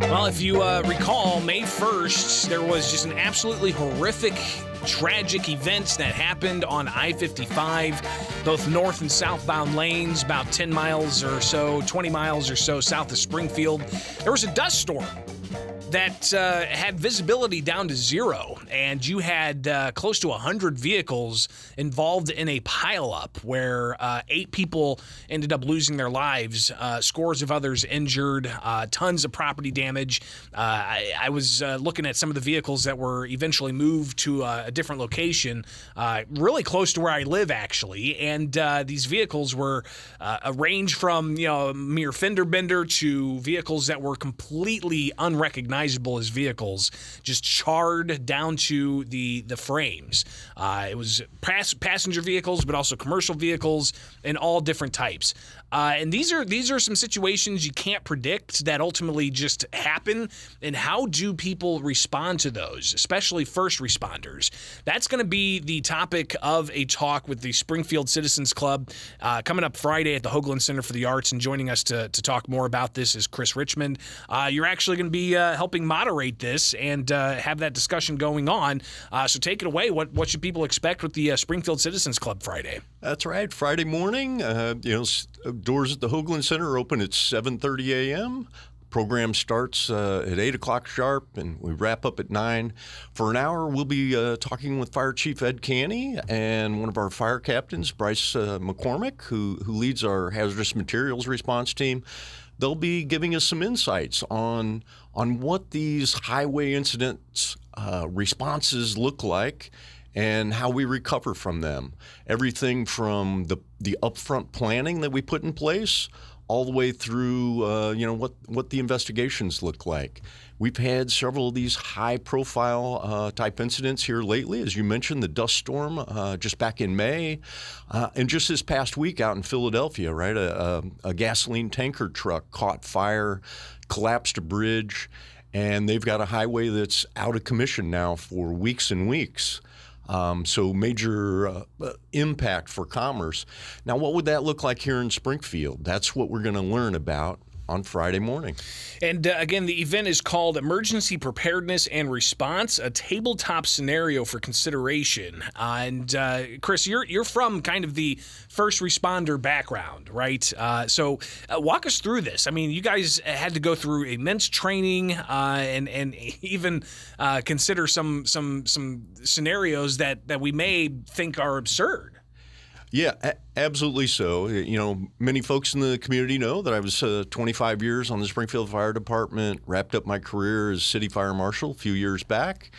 Well, if you recall, May 1st, there was just an absolutely horrific, tragic event that happened on I-55, both north and southbound lanes, about 10 miles or so, 20 miles or so south of Springfield. There was a dust storm that had visibility down to zero, and you had close to 100 vehicles involved in a pileup where 8 people ended up losing their lives, scores of others injured, tons of property damage. I was looking at some of the vehicles that were eventually moved to a different location, really close to where I live, actually, and these vehicles were a range from, a mere fender bender to vehicles that were completely unrecognizable as vehicles, just charred down to the frames. It was passenger vehicles, but also commercial vehicles and all different types. And these are some situations you can't predict that ultimately just happen. And how do people respond to those, especially first responders? That's going to be the topic of a talk with the Springfield Citizens Club coming up Friday at the Hoagland Center for the Arts. And joining us to talk more about this is Chris Richmond. You're actually going to be helping moderate this and have that discussion going on. So take it away. What should people expect with the Springfield Citizens Club Friday? That's right. Friday morning, doors at the Hoagland Center are open at 7:30 a.m. Program starts at 8 o'clock sharp, and we wrap up at 9. For an hour, we'll be talking with Fire Chief Ed Canny and one of our fire captains, Bryce McCormick, who leads our hazardous materials response team. They'll be giving us some insights on what these highway incidents responses look like and how we recover from them. Everything from the upfront planning that we put in place all the way through what the investigations look like. We've had several of these high-profile type incidents here lately. As you mentioned, the dust storm just back in May. And just this past week out in Philadelphia, right, a gasoline tanker truck caught fire, collapsed a bridge, and they've got a highway that's out of commission now for weeks and weeks. So major impact for commerce. Now, what would that look like here in Springfield? That's what we're going to learn about on Friday morning. And again, the event is called Emergency Preparedness and Response, a tabletop scenario for consideration. And Chris, you're from kind of the first responder background, right? So walk us through this. I mean, you guys had to go through immense training and even consider some scenarios that we may think are absurd. Yeah, absolutely so. Many folks in the community know that I was 25 years on the Springfield Fire Department, wrapped up my career as city fire marshal a few years back.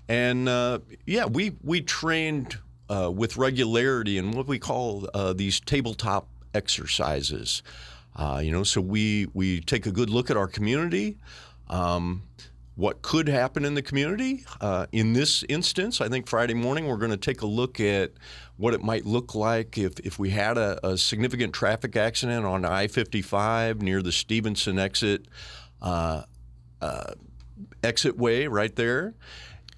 And we trained with regularity in what we call these tabletop exercises. So we take a good look at our community, what could happen in the community. In this instance, I think Friday morning we're going to take a look at what it might look like if we had a significant traffic accident on I-55 near the Stevenson exit way right there.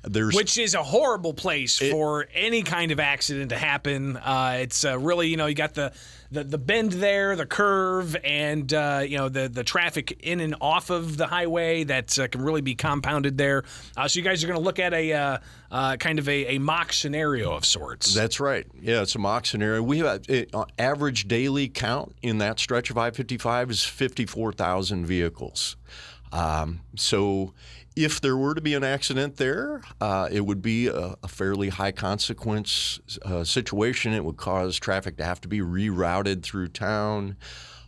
Which is a horrible place for any kind of accident to happen. It's really, you got the bend there, the curve, and the traffic in and off of the highway that can really be compounded there. So you guys are going to look at a kind of a mock scenario of sorts. That's right. Yeah, it's a mock scenario. We have average daily count in that stretch of I-55 is 54,000 vehicles. So if there were to be an accident there, it would be a fairly high consequence situation. It would cause traffic to have to be rerouted through town.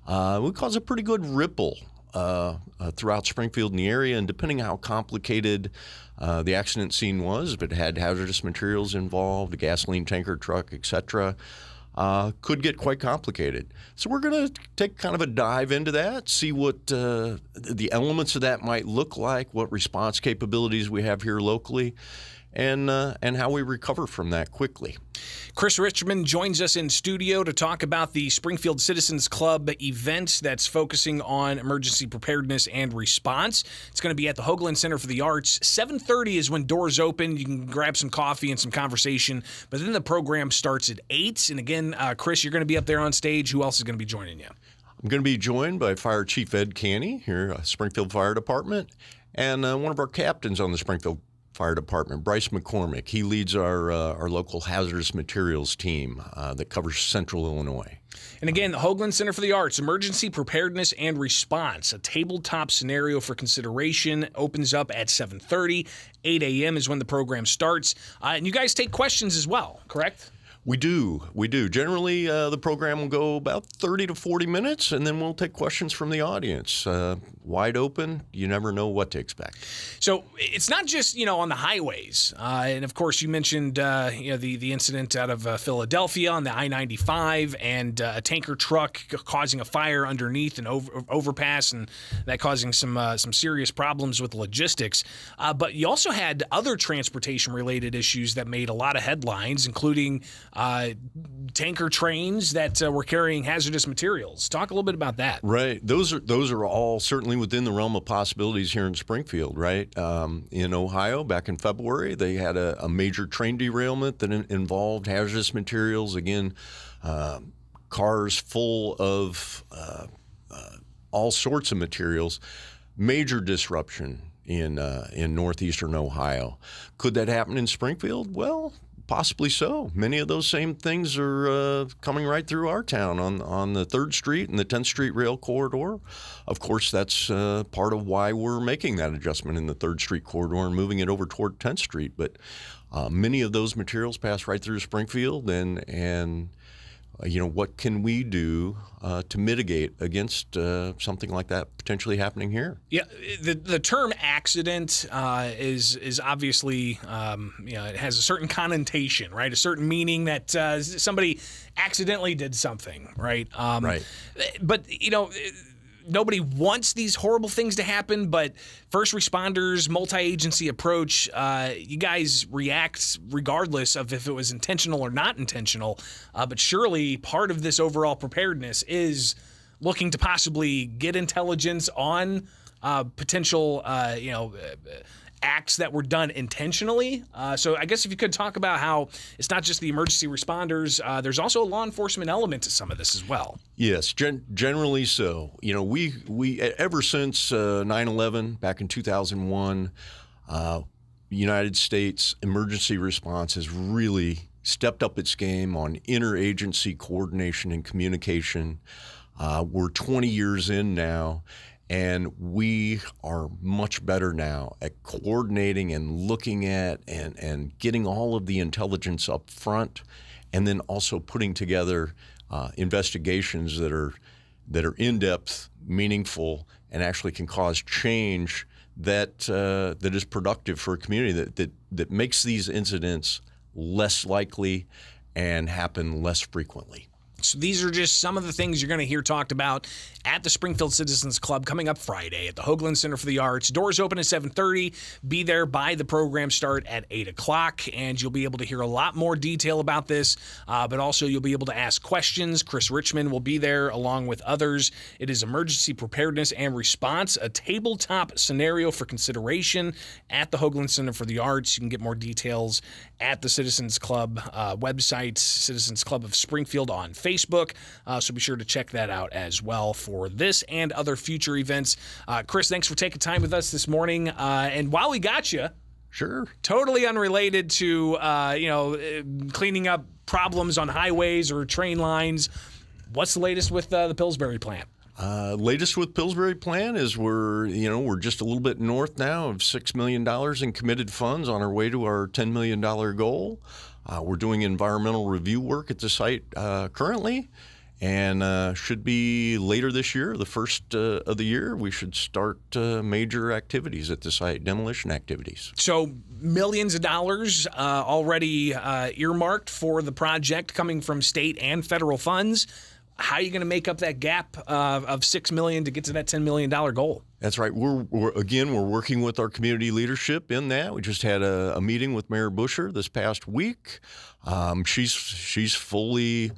It would cause a pretty good ripple throughout Springfield and the area. And depending on how complicated the accident scene was, if it had hazardous materials involved, a gasoline tanker truck, etc., could get quite complicated. So we're going to take kind of a dive into that, see what the elements of that might look like, what response capabilities we have here locally, and how we recover from that quickly. Chris Richmond joins us in studio to talk about the Springfield Citizens Club event that's focusing on emergency preparedness and response. It's going to be at the Hoagland Center for the Arts. 7:30 is when doors open. You can grab some coffee and some conversation, but then the program starts at 8. And again, Chris, you're going to be up there on stage. Who else is going to be joining you? I'm going to be joined by Fire Chief Ed Canny here at Springfield Fire Department, and one of our captains on the Springfield Fire Department, Bryce McCormick. He leads our local hazardous materials team that covers Central Illinois. And again, the Hoagland Center for the Arts, Emergency Preparedness and Response, a tabletop scenario for consideration, opens up at 7:30. 8 a.m. is when the program starts. And you guys take questions as well, correct? We do. Generally, the program will go about 30 to 40 minutes, and then we'll take questions from the audience. Wide open. You never know what to expect. So it's not just, on the highways. And, of course, you mentioned, the incident out of Philadelphia on the I-95 and a tanker truck causing a fire underneath an overpass, and that causing some serious problems with logistics. But you also had other transportation-related issues that made a lot of headlines, including tanker trains that were carrying hazardous materials. Talk a little bit about that. Right. Those are all certainly within the realm of possibilities here in Springfield, right? In Ohio, back in February, they had a major train derailment that involved hazardous materials. Again, cars full of all sorts of materials. Major disruption in northeastern Ohio. Could that happen in Springfield? Well, possibly so. Many of those same things are coming right through our town on the 3rd Street and the 10th Street rail corridor. Of course, that's part of why we're making that adjustment in the 3rd Street corridor and moving it over toward 10th Street. But many of those materials pass right through Springfield, and what can we do to mitigate against something like that potentially happening here? Yeah, the term accident is obviously, it has a certain connotation, right? A certain meaning that somebody accidentally did something, right? Right. But, nobody wants these horrible things to happen, but first responders, multi-agency approach, you guys react regardless of if it was intentional or not intentional. But surely part of this overall preparedness is looking to possibly get intelligence on potential, acts that were done intentionally. So I guess if you could talk about how it's not just the emergency responders, there's also a law enforcement element to some of this as well. Yes, generally so. We ever since 9/11 back in 2001, United States emergency response has really stepped up its game on interagency coordination and communication. We're 20 years in now, and we are much better now at coordinating and looking at and getting all of the intelligence up front, and then also putting together investigations that are in-depth, meaningful, and actually can cause change that is productive for a community that makes these incidents less likely and happen less frequently. So these are just some of the things you're going to hear talked about at the Springfield Citizens Club coming up Friday at the Hoagland Center for the Arts. Doors open at 7:30. Be there by the program start at 8 o'clock, and you'll be able to hear a lot more detail about this, but also you'll be able to ask questions. Chris Richmond will be there along with others. It is Emergency Preparedness and Response, a tabletop scenario for consideration at the Hoagland Center for the Arts. You can get more details at the Citizens Club website, Citizens Club of Springfield on Facebook. So be sure to check that out as well for this and other future events. Chris, thanks for taking time with us this morning. And while we got you, Sure. Totally unrelated to cleaning up problems on highways or train lines, what's the latest with the Pillsbury plant? Latest with Pillsbury plant is we're just a little bit north now of $6 million in committed funds on our way to our $10 million goal. We're doing environmental review work at the site currently, and should be later this year, the first of the year, we should start major activities at the site, demolition activities. So millions of dollars already earmarked for the project coming from state and federal funds. How are you going to make up that gap of $6 million to get to that $10 million goal? That's right. We're working with our community leadership in that. We just had a meeting with Mayor Busher this past week. She's fully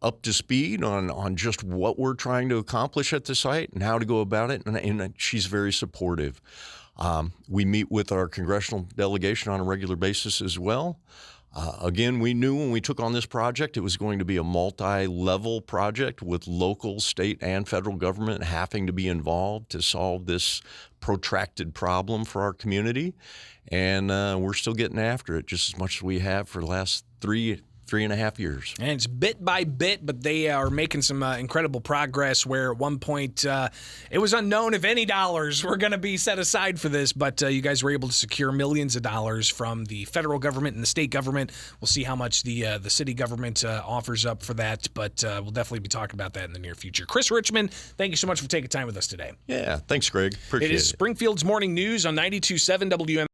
up to speed on just what we're trying to accomplish at the site and how to go about it, and she's very supportive. We meet with our congressional delegation on a regular basis as well. Again, we knew when we took on this project it was going to be a multi-level project with local, state, and federal government having to be involved to solve this protracted problem for our community. And we're still getting after it just as much as we have for the last 3.5 years. And it's bit by bit, but they are making some incredible progress where at one point it was unknown if any dollars were going to be set aside for this, but you guys were able to secure millions of dollars from the federal government and the state government. We'll see how much the city government offers up for that, but we'll definitely be talking about that in the near future. Chris Richmond, thank you so much for taking time with us today. Yeah, thanks, Greg. Appreciate it. It is Springfield's Morning News on 92.7 WM.